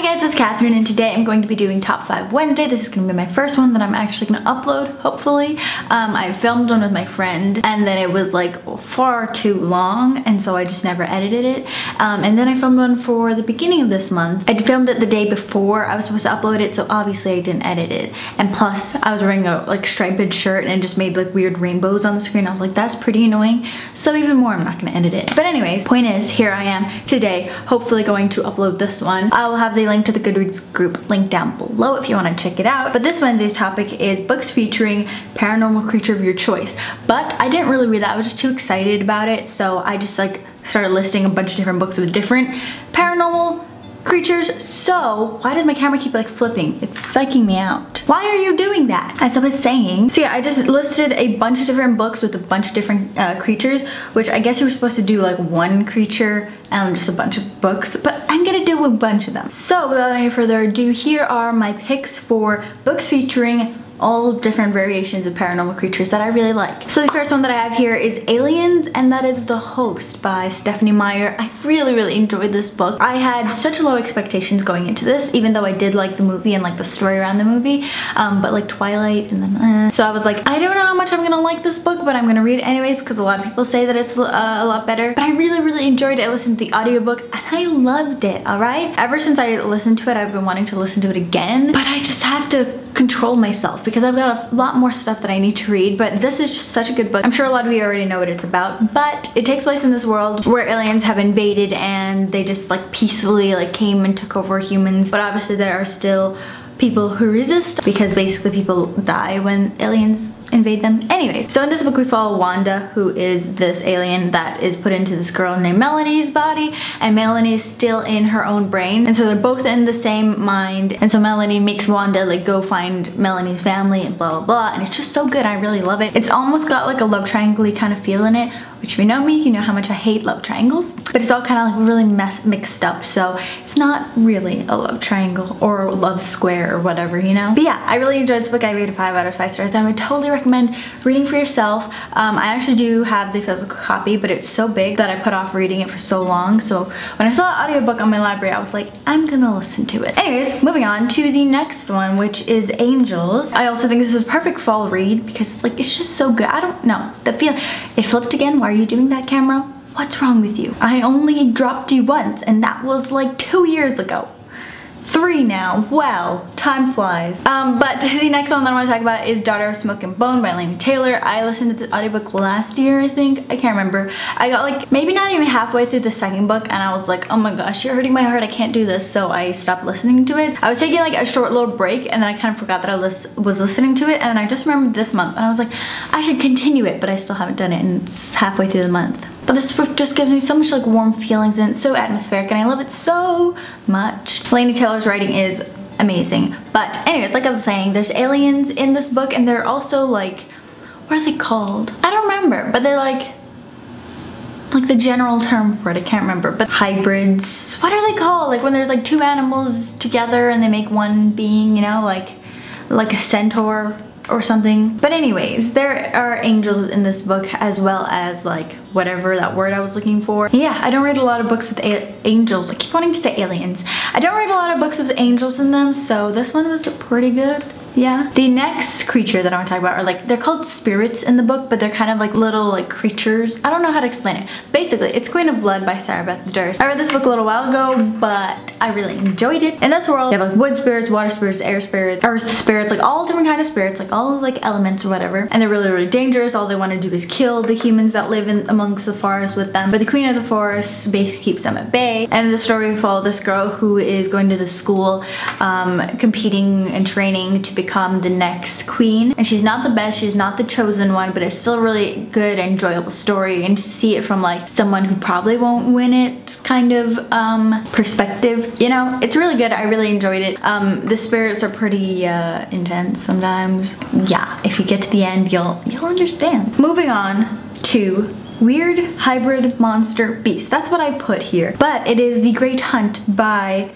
Hi guys, it's Catherine and today I'm going to be doing Top 5 Wednesday. This is going to be my first one that I'm actually going to upload, hopefully. I filmed one with my friend and then it was like far too long and so I just never edited it. And then I filmed one for the beginning of this month. I filmed it the day before I was supposed to upload it, so obviously I didn't edit it. And plus I was wearing a like striped shirt and it just made like weird rainbows on the screen. I was like, that's pretty annoying. So even more, I'm not going to edit it. But anyways, point is, here I am today, hopefully going to upload this one. I will have the link to the Goodreads group linked down below if you want to check it out. But this Wednesday's topic is books featuring paranormal creature of your choice. But I didn't really read that. I was just too excited about it, so I just like started listing a bunch of different books with different paranormal creatures. So why does my camera keep like flipping? It's psyching me out. Why are you doing that? As I was saying, so yeah, I just listed a bunch of different books with a bunch of different creatures, which I guess you were supposed to do like one creature and just a bunch of books, but I'm gonna do a bunch of them. So without any further ado, here are my picks for books featuring all different variations of paranormal creatures that I really like. So the first one that I have here is Aliens, and that is The Host by Stephanie Meyer. I really enjoyed this book. I had such low expectations going into this, even though I did like the movie and like the story around the movie, but like Twilight and then so I was like, I don't know how much I'm gonna like this book, but I'm gonna read it anyways because a lot of people say that it's a lot better. But I really enjoyed it. I listened to the audiobook and I loved it, alright? Ever since I listened to it, I've been wanting to listen to it again, but I just have to control myself because I've got a lot more stuff that I need to read. But this is just such a good book. I'm sure a lot of you already know what it's about, but it takes place in this world where aliens have invaded and they just like peacefully like came and took over humans. But obviously there are still people who resist because basically people die when aliens invade them. Anyways, so in this book we follow Wanda, who is this alien that is put into this girl named Melanie's body, and Melanie is still in her own brain, and so they're both in the same mind. And so Melanie makes Wanda like go find Melanie's family and blah blah, and it's just so good. I really love it. It's almost got like a love triangle-y kind of feel in it, which if you know me, you know how much I hate love triangles, but it's all kind of like really mixed up, so it's not really a love triangle or a love square or whatever, you know? But yeah, I really enjoyed this book. I rated 5 out of 5 stars. I would totally recommend reading for yourself. I actually do have the physical copy, but it's so big that I put off reading it for so long, so when I saw an audiobook on my library, I was like, I'm gonna listen to it. Anyways, moving on to the next one, which is Angels. I also think this is a perfect fall read because like it's just so good. I don't know, the feel, it flipped again. Why are you doing that, camera? What's wrong with you? I only dropped you once and that was like 2 years ago. 3 now. Wow, time flies. But the next one that I want to talk about is Daughter of Smoke and Bone by Laini Taylor. I listened to the audiobook last year, I think. I can't remember. I got like maybe not even halfway through the second book and I was like, oh my gosh, you're hurting my heart, I can't do this. So I stopped listening to it. I was taking like a short little break and then I kind of forgot that I was listening to it, and I just remembered this month and I was like, I should continue it, but I still haven't done it and it's halfway through the month. But this book just gives me so much like warm feelings and it's so atmospheric and I love it so much. Laini Taylor's writing is amazing. But anyways, like I was saying, there's aliens in this book and they're also like, what are they called? I don't remember, but they're like the general term for it, I can't remember, but hybrids. What are they called? Like when there's like 2 animals together and they make one being, you know, like a centaur or something. But anyways, there are angels in this book as well as like whatever that word I was looking for. Yeah, I don't read a lot of books with angels. I keep wanting to say aliens. I don't read a lot of books with angels in them, so this one was pretty good. Yeah. The next creature that I want to talk about are like, they're called spirits in the book, but they're kind of like little like creatures. I don't know how to explain it. Basically, it's Queen of Blood by Sarah Beth Durst. I read this book a little while ago, but I really enjoyed it. In this world, you have like wood spirits, water spirits, air spirits, earth spirits, like all different kind of spirits, like all like elements or whatever. And they're really dangerous. All they want to do is kill the humans that live amongst the forest with them. But the Queen of the Forest basically keeps them at bay. And in the story, we follow this girl who is going to the school, competing and training to become the next queen. And she's not the best, she's not the chosen one, but it's still a really good and enjoyable story, and to see it from like someone who probably won't win it kind of perspective, you know, it's really good. I really enjoyed it. The spirits are pretty intense sometimes. Yeah, if you get to the end, you'll understand. Moving on to Weird Hybrid Monster Beast. That's what I put here, but it is The Great Hunt by,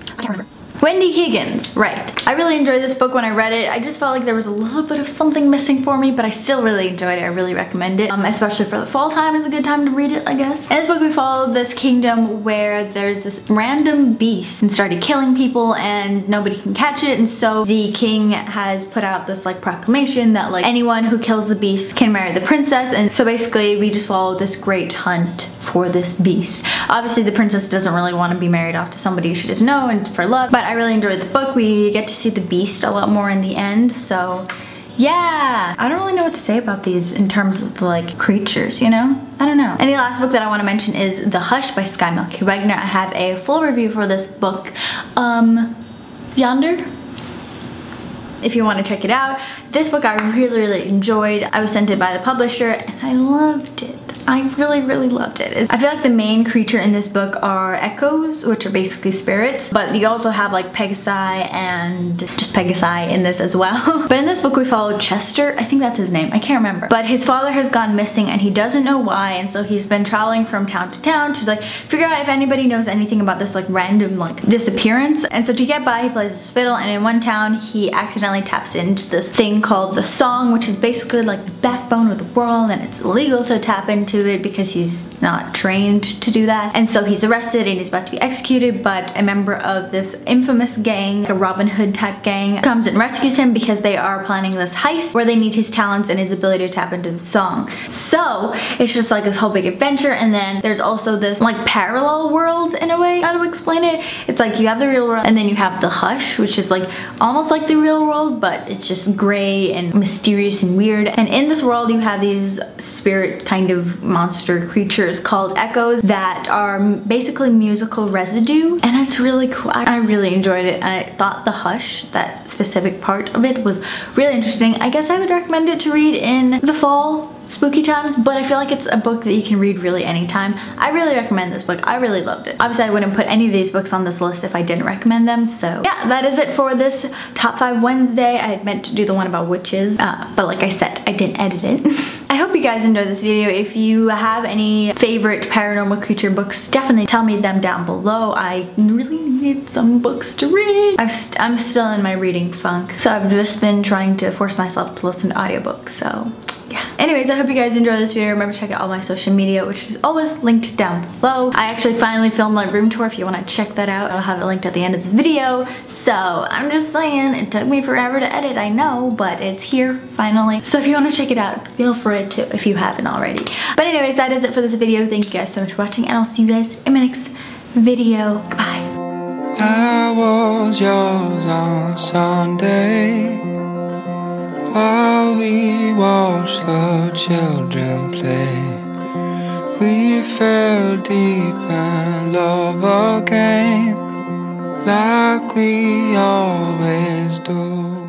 I can't remember. Wendy Higgins, right. I really enjoyed this book when I read it. I just felt like there was a little bit of something missing for me, but I still really enjoyed it. I really recommend it, especially for the fall time is a good time to read it, I guess. In this book, we follow this kingdom where there's this random beast and started killing people and nobody can catch it, and so the king has put out this like proclamation that like anyone who kills the beast can marry the princess, and so basically we just follow this great hunt for this beast. Obviously the princess doesn't really want to be married off to somebody she doesn't know and for love, but I really enjoyed the book. We get to see the beast a lot more in the end, so yeah. I don't really know what to say about these in terms of the like creatures, you know? I don't know. And the last book that I want to mention is The Hush by Sky Milky Wagner. I have a full review for this book yonder, if you want to check it out. This book I really enjoyed. I was sent it by the publisher and I loved it. I really loved it. I feel like the main creature in this book are echoes, which are basically spirits, but you also have like Pegasi and just Pegasi in this as well. But in this book we followed Chester, I think that's his name, I can't remember. But his father has gone missing and he doesn't know why, and so he's been traveling from town to town to like figure out if anybody knows anything about this like random like disappearance. And so to get by he plays his fiddle, and in one town he accidentally taps into this thing called the song, which is basically like the backbone of the world, and it's illegal to tap into it because he's not trained to do that. And so he's arrested and he's about to be executed, but a member of this infamous gang, a Robin Hood type gang, comes and rescues him because they are planning this heist where they need his talents and his ability to tap into the song. So it's just like this whole big adventure, and then there's also this like parallel world in a way. How to explain it? It's like you have the real world and then you have the Hush, which is like almost like the real world, but it's just gray and mysterious and weird. And in this world you have these spirit kind of monster creatures called echoes that are basically musical residue, and it's really cool. I really enjoyed it, and I thought the Hush, that specific part of it, was really interesting. I guess I would recommend it to read in the fall spooky times, but I feel like it's a book that you can read really anytime. I really recommend this book. I really loved it. Obviously I wouldn't put any of these books on this list if I didn't recommend them, so yeah, that is it for this Top 5 Wednesday. I had meant to do the one about witches, but like I said, I didn't edit it. I hope you guys enjoyed this video. If you have any favorite paranormal creature books, definitely tell me them down below. I really need some books to read. I'm still in my reading funk, so I've just been trying to force myself to listen to audiobooks, so yeah. Anyways, I hope you guys enjoyed this video. Remember to check out all my social media, which is always linked down below. I actually finally filmed my room tour. If you want to check that out, I'll have it linked at the end of this video. So I'm just saying, it took me forever to edit, I know, but it's here finally. So if you want to check it out, feel free to if you haven't already. But anyways, that is it for this video. Thank you guys so much for watching, and I'll see you guys in my next video. Goodbye. I was yours on Sunday, while we watched the children play. We fell deep in love again, like we always do.